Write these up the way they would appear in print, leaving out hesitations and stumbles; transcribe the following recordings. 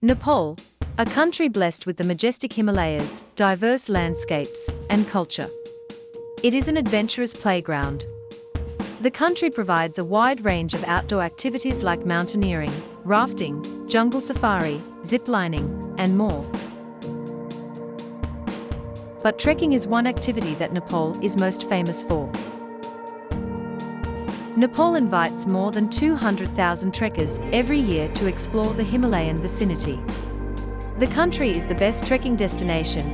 Nepal, a country blessed with the majestic Himalayas, diverse landscapes, and culture. It is an adventurous playground. The country provides a wide range of outdoor activities like mountaineering, rafting, jungle safari, ziplining, and more. But trekking is one activity that Nepal is most famous for. Nepal invites more than 200,000 trekkers every year to explore the Himalayan vicinity. The country is the best trekking destination,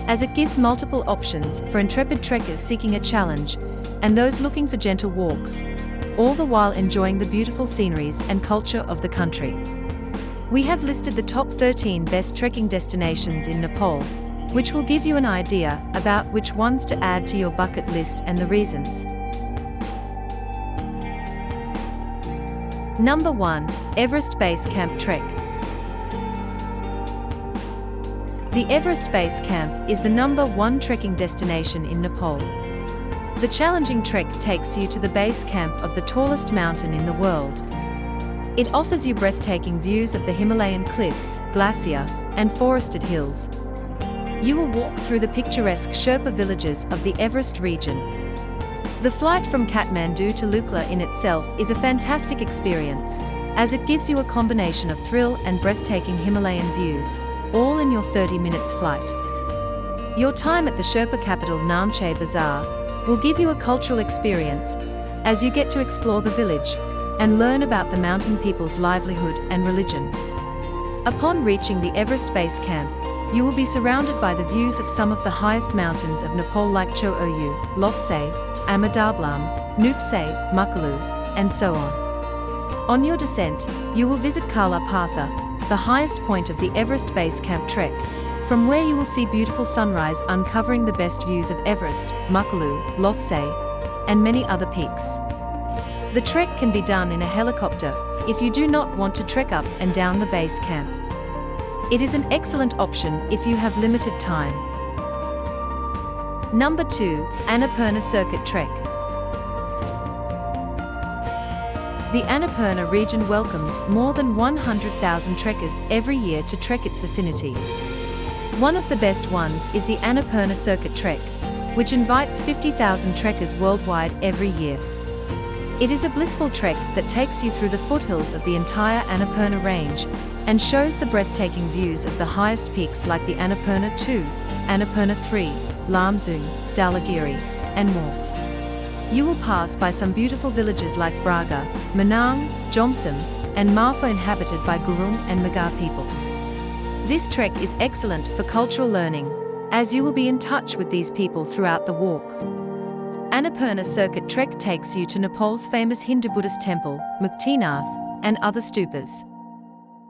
as it gives multiple options for intrepid trekkers seeking a challenge and those looking for gentle walks, all the while enjoying the beautiful sceneries and culture of the country. We have listed the top 13 best trekking destinations in Nepal, which will give you an idea about which ones to add to your bucket list and the reasons. Number 1. Everest Base Camp Trek. The Everest Base Camp is the number 1 trekking destination in Nepal. The challenging trek takes you to the base camp of the tallest mountain in the world. It offers you breathtaking views of the Himalayan cliffs, glacier, and forested hills. You will walk through the picturesque Sherpa villages of the Everest region. The flight from Kathmandu to Lukla in itself is a fantastic experience, as it gives you a combination of thrill and breathtaking Himalayan views, all in your 30 minutes flight. Your time at the Sherpa capital Namche Bazaar will give you a cultural experience, as you get to explore the village and learn about the mountain people's livelihood and religion. Upon reaching the Everest Base Camp, you will be surrounded by the views of some of the highest mountains of Nepal like Cho Oyu, Lhotse, Amadablam, Nupse, Makalu, and so on. On your descent, you will visit Kala Patha, the highest point of the Everest Base Camp trek, from where you will see beautiful sunrise uncovering the best views of Everest, Makalu, Lhotse, and many other peaks. The trek can be done in a helicopter if you do not want to trek up and down the base camp. It is an excellent option if you have limited time. Number 2. Annapurna Circuit Trek. The Annapurna region welcomes more than 100,000 trekkers every year to trek its vicinity. One of the best ones is the Annapurna Circuit Trek, which invites 50,000 trekkers worldwide every year. It is a blissful trek that takes you through the foothills of the entire Annapurna range and shows the breathtaking views of the highest peaks like the Annapurna 2, Annapurna 3, Lamsung, Dhaulagiri, and more. You will pass by some beautiful villages like Braga, Manang, Jomsom, and Marpha inhabited by Gurung and Magar people. This trek is excellent for cultural learning, as you will be in touch with these people throughout the walk. Annapurna Circuit Trek takes you to Nepal's famous Hindu Buddhist temple, Muktinath, and other stupas.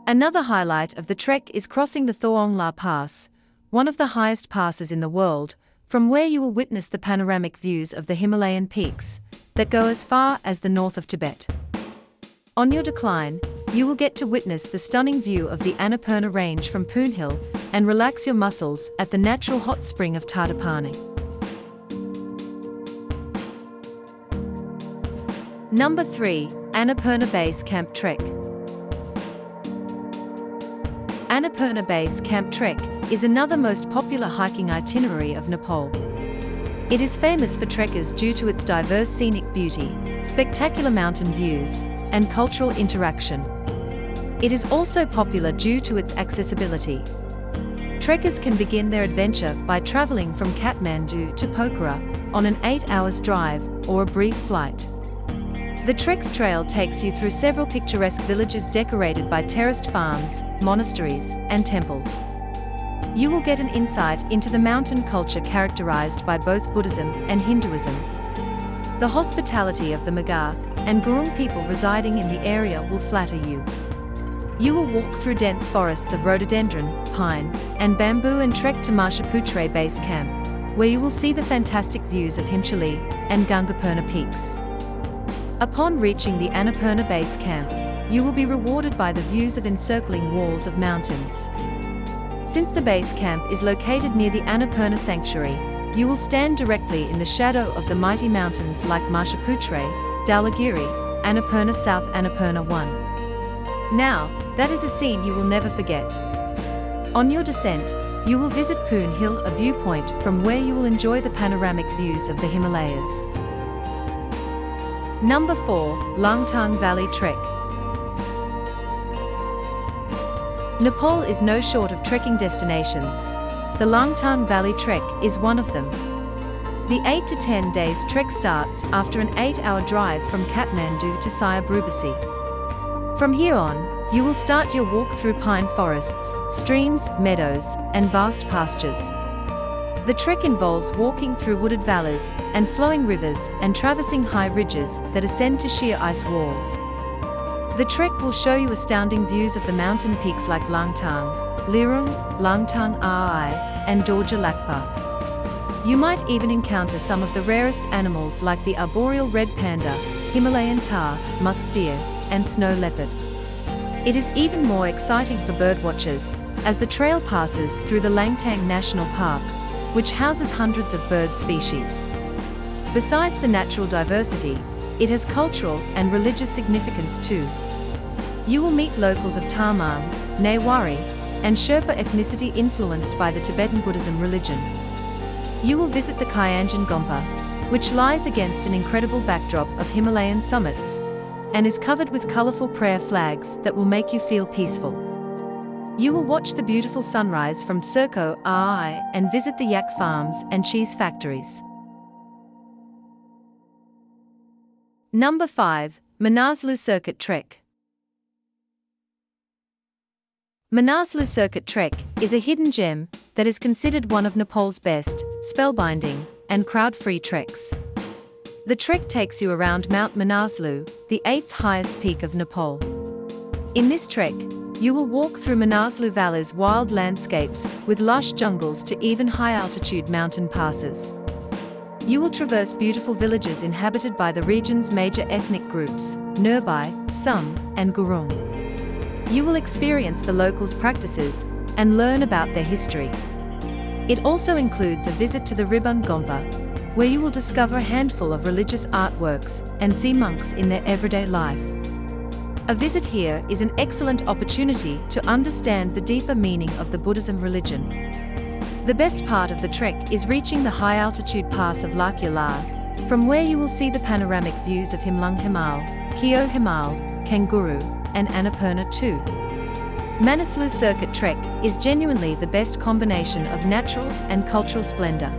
Another highlight of the trek is crossing the Thawong La Pass, one of the highest passes in the world, from where you will witness the panoramic views of the Himalayan peaks that go as far as the north of Tibet. On your decline, you will get to witness the stunning view of the Annapurna range from Poon Hill and relax your muscles at the natural hot spring of Tadapani. Number 3. Annapurna Base Camp Trek. Annapurna Base Camp Trek is another most popular hiking itinerary of Nepal. It is famous for trekkers due to its diverse scenic beauty, spectacular mountain views, and cultural interaction. It is also popular due to its accessibility. Trekkers can begin their adventure by traveling from Kathmandu to Pokhara on an 8-hour drive or a brief flight. The trek's trail takes you through several picturesque villages decorated by terraced farms, monasteries, and temples. You will get an insight into the mountain culture characterized by both Buddhism and Hinduism. The hospitality of the Magar and Gurung people residing in the area will flatter you. You will walk through dense forests of rhododendron, pine, and bamboo and trek to Mashaputre Base Camp, where you will see the fantastic views of Himchali and Gangapurna peaks. Upon reaching the Annapurna Base Camp, you will be rewarded by the views of encircling walls of mountains. Since the base camp is located near the Annapurna Sanctuary, you will stand directly in the shadow of the mighty mountains like Mashaputre, Dhaulagiri, Annapurna South Annapurna 1. Now, that is a scene you will never forget. On your descent, you will visit Poon Hill, a viewpoint from where you will enjoy the panoramic views of the Himalayas. Number 4. Langtang Valley Trek. Nepal is no short of trekking destinations. The Langtang Valley Trek is one of them. The 8 to 10 days trek starts after an 8-hour drive from Kathmandu to Siabrubasi. From here on, you will start your walk through pine forests, streams, meadows, and vast pastures. The trek involves walking through wooded valleys and flowing rivers and traversing high ridges that ascend to sheer ice walls. The trek will show you astounding views of the mountain peaks like Langtang, Lirung, Langtang Ai, and Dorje Lakpa. You might even encounter some of the rarest animals like the arboreal red panda, Himalayan tahr, musk deer, and snow leopard. It is even more exciting for birdwatchers, as the trail passes through the Langtang National Park, which houses hundreds of bird species. Besides the natural diversity, it has cultural and religious significance too. You will meet locals of Tamang, Newari, and Sherpa ethnicity influenced by the Tibetan Buddhism religion. You will visit the Kayanjan Gompa, which lies against an incredible backdrop of Himalayan summits, and is covered with colorful prayer flags that will make you feel peaceful. You will watch the beautiful sunrise from Serko Ai and visit the yak farms and cheese factories. Number 5. Manaslu Circuit Trek. Manaslu Circuit Trek is a hidden gem that is considered one of Nepal's best, spellbinding, and crowd-free treks. The trek takes you around Mount Manaslu, the 8th highest peak of Nepal. In this trek, you will walk through Manaslu Valley's wild landscapes with lush jungles to even high-altitude mountain passes. You will traverse beautiful villages inhabited by the region's major ethnic groups, Nurbai, Sum, and Gurung. You will experience the locals' practices and learn about their history. It also includes a visit to the Ribun Gompa, where you will discover a handful of religious artworks and see monks in their everyday life. A visit here is an excellent opportunity to understand the deeper meaning of the Buddhism religion. The best part of the trek is reaching the high-altitude pass of Lakya La, from where you will see the panoramic views of Himlung Himal, Kyo Himal, Kanguru, and Annapurna too. Manaslu Circuit Trek is genuinely the best combination of natural and cultural splendor.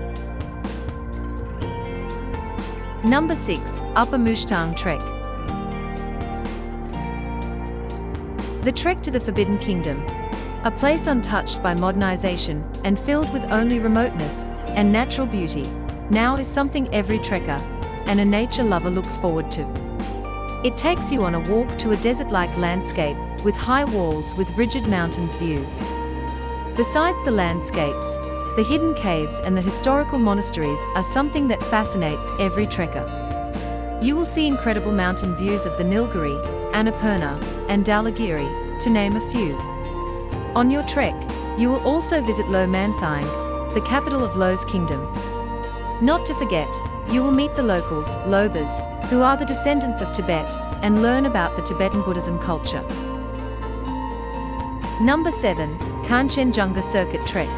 Number 6. Upper Mustang Trek. The trek to the Forbidden Kingdom, a place untouched by modernization and filled with only remoteness and natural beauty, now is something every trekker and a nature lover looks forward to. It takes you on a walk to a desert-like landscape with high walls with rigid mountains views. Besides the landscapes, the hidden caves and the historical monasteries are something that fascinates every trekker. You will see incredible mountain views of the Nilgiri, Annapurna, and Dhaulagiri, to name a few. On your trek, you will also visit Lo Manthang, the capital of Lo's kingdom. Not to forget, you will meet the locals, Lobas, who are the descendants of Tibet, and learn about the Tibetan Buddhism culture. Number 7. Kanchenjunga Circuit Trek.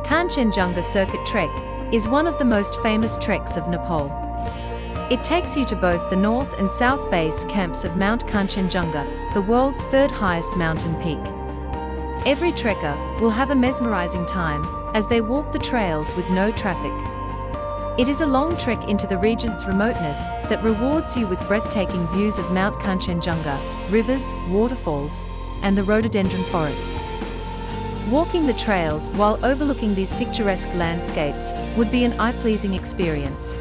Kanchenjunga Circuit Trek is one of the most famous treks of Nepal. It takes you to both the north and south base camps of Mount Kanchenjunga, the world's third highest mountain peak. Every trekker will have a mesmerizing time as they walk the trails with no traffic. It is a long trek into the region's remoteness that rewards you with breathtaking views of Mount Kanchenjunga, rivers, waterfalls, and the rhododendron forests. Walking the trails while overlooking these picturesque landscapes would be an eye-pleasing experience.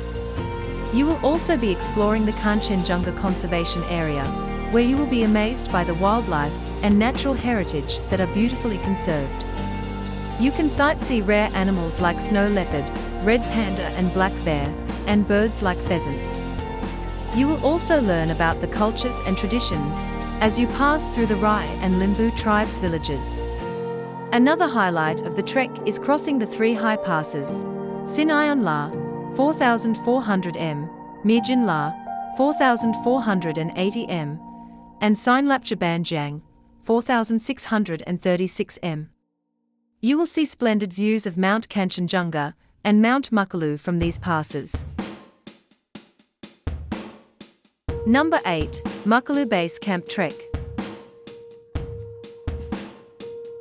You will also be exploring the Kanchenjunga Conservation Area, where you will be amazed by the wildlife and natural heritage that are beautifully conserved. You can sightsee rare animals like snow leopard, red panda and black bear, and birds like pheasants. You will also learn about the cultures and traditions as you pass through the Rai and Limbu tribes' villages. Another highlight of the trek is crossing the three high passes: Sinayan La, 4,400 m, Mirjan La, 4,480 m, and Sinlapchabanjang, 4,636 m. You will see splendid views of Mount Kanchenjunga and Mount Makalu from these passes. Number 8. Makalu Base Camp Trek.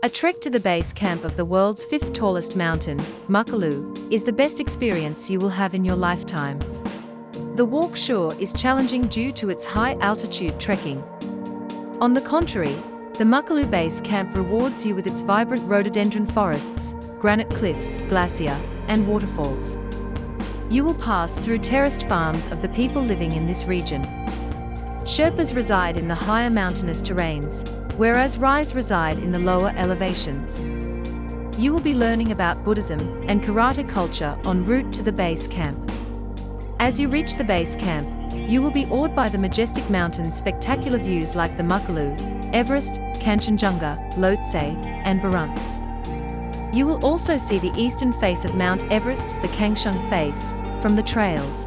A trek to the base camp of the world's 5th tallest mountain, Makalu, is the best experience you will have in your lifetime. The walk sure is challenging due to its high altitude trekking. On the contrary, the Makalu Base Camp rewards you with its vibrant rhododendron forests, granite cliffs, glacier, and waterfalls. You will pass through terraced farms of the people living in this region. Sherpas reside in the higher mountainous terrains, whereas Rais reside in the lower elevations. You will be learning about Buddhism and karate culture en route to the base camp. As you reach the base camp, you will be awed by the majestic mountains' spectacular views like the Makalu, Everest, Kanchenjunga, Lhotse, and Burunts. You will also see the eastern face of Mount Everest, the Kangshung face, from the trails.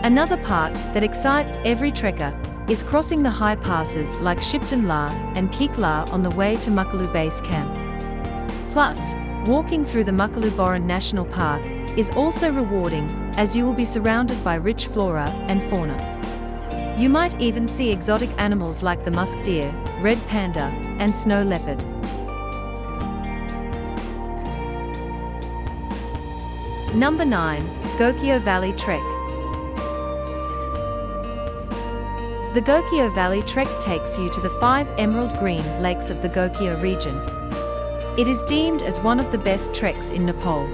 Another part that excites every trekker is crossing the high passes like Shipton La and Keek La on the way to Makalu Base Camp. Plus, walking through the Makalu Boran National Park is also rewarding, as you will be surrounded by rich flora and fauna. You might even see exotic animals like the musk deer, red panda, and snow leopard. Number 9. Gokyo Valley Trek. The Gokyo Valley Trek takes you to the 5 emerald green lakes of the Gokyo region. It is deemed as one of the best treks in Nepal.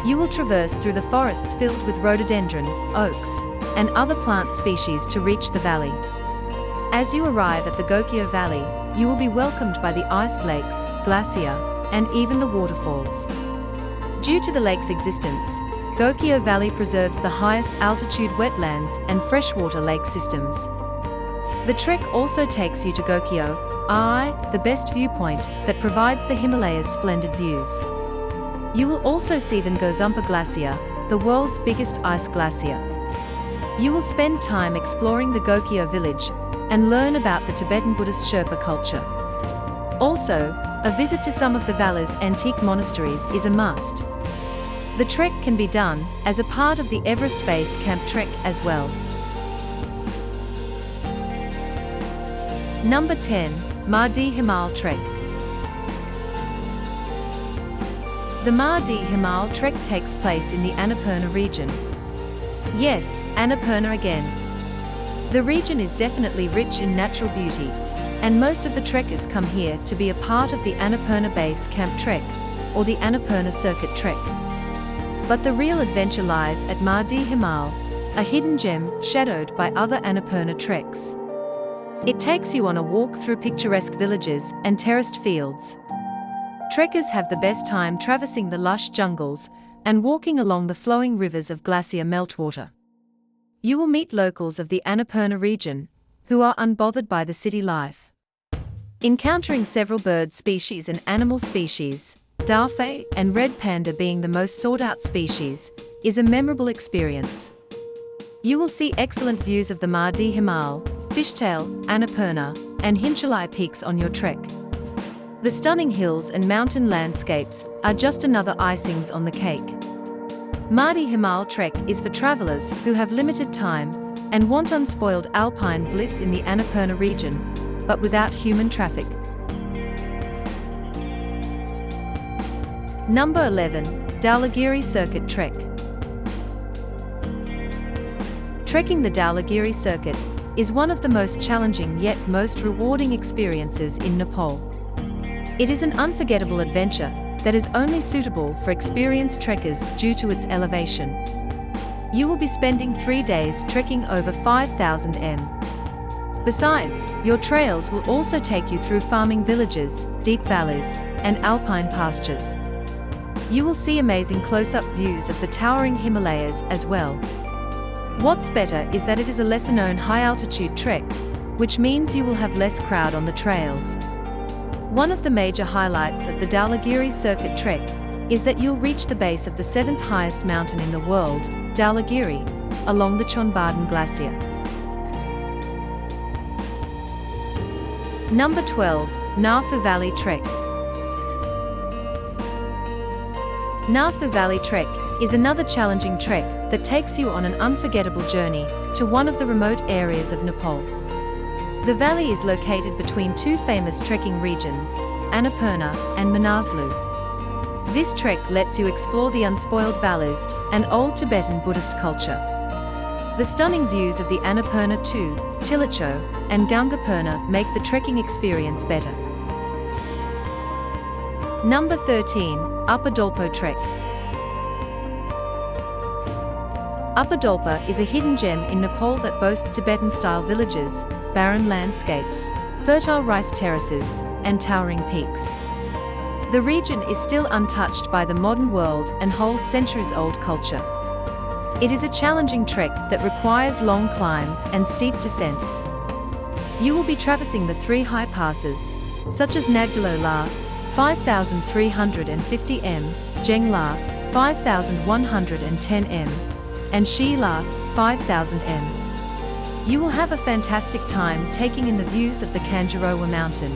You will traverse through the forests filled with rhododendron, oaks, and other plant species to reach the valley. As you arrive at the Gokyo Valley, you will be welcomed by the iced lakes, glacier, and even the waterfalls. Due to the lake's existence, Gokyo Valley preserves the highest altitude wetlands and freshwater lake systems. The trek also takes you to Gokyo I, the best viewpoint that provides the Himalayas' splendid views. You will also see the Ngozumpa Glacier, the world's biggest ice glacier. You will spend time exploring the Gokyo village and learn about the Tibetan Buddhist Sherpa culture. Also, a visit to some of the valley's antique monasteries is a must. The trek can be done as a part of the Everest Base Camp Trek as well. Number 10. Mardi Himal Trek. The Mardi Himal Trek takes place in the Annapurna region. Yes, Annapurna again. The region is definitely rich in natural beauty, and most of the trekkers come here to be a part of the Annapurna Base Camp Trek, or the Annapurna Circuit Trek. But the real adventure lies at Mardi Himal, a hidden gem shadowed by other Annapurna treks. It takes you on a walk through picturesque villages and terraced fields. Trekkers have the best time traversing the lush jungles and walking along the flowing rivers of glacier meltwater. You will meet locals of the Annapurna region, who are unbothered by the city life. Encountering several bird species and animal species, Dolpo and red panda being the most sought-out species, is a memorable experience. You will see excellent views of the Mardi Himal, Fishtail, Annapurna, and Himchalai peaks on your trek. The stunning hills and mountain landscapes are just another icings on the cake. Mardi Himal Trek is for travelers who have limited time and want unspoiled alpine bliss in the Annapurna region, but without human traffic. Number 11. Dhaulagiri Circuit Trek. Trekking the Dhaulagiri Circuit is one of the most challenging yet most rewarding experiences in Nepal. It is an unforgettable adventure that is only suitable for experienced trekkers due to its elevation. You will be spending 3 days trekking over 5,000 m. Besides, your trails will also take you through farming villages, deep valleys, and alpine pastures. You will see amazing close-up views of the towering Himalayas as well. What's better is that it is a lesser-known high-altitude trek, which means you will have less crowd on the trails. One of the major highlights of the Dhaulagiri Circuit Trek is that you'll reach the base of the 7th highest mountain in the world, Dhaulagiri, along the Chonbardhan Glacier. Number 12. Marpha Valley Trek. Marpha Valley Trek is another challenging trek that takes you on an unforgettable journey to one of the remote areas of Nepal. The valley is located between two famous trekking regions, Annapurna and Manaslu. This trek lets you explore the unspoiled valleys and old Tibetan Buddhist culture. The stunning views of the Annapurna II, Tilicho, and Gangapurna make the trekking experience better. Number 13. Upper Dolpo Trek. Upper Dolpo is a hidden gem in Nepal that boasts Tibetan-style villages, barren landscapes, fertile rice terraces, and towering peaks. The region is still untouched by the modern world and holds centuries-old culture. It is a challenging trek that requires long climbs and steep descents. You will be traversing the three high passes, such as Nagdalo La, 5,350 m, Jeng La, 5,110 m, and Shi La, 5,000 m. You will have a fantastic time taking in the views of the Kanjarowa mountain,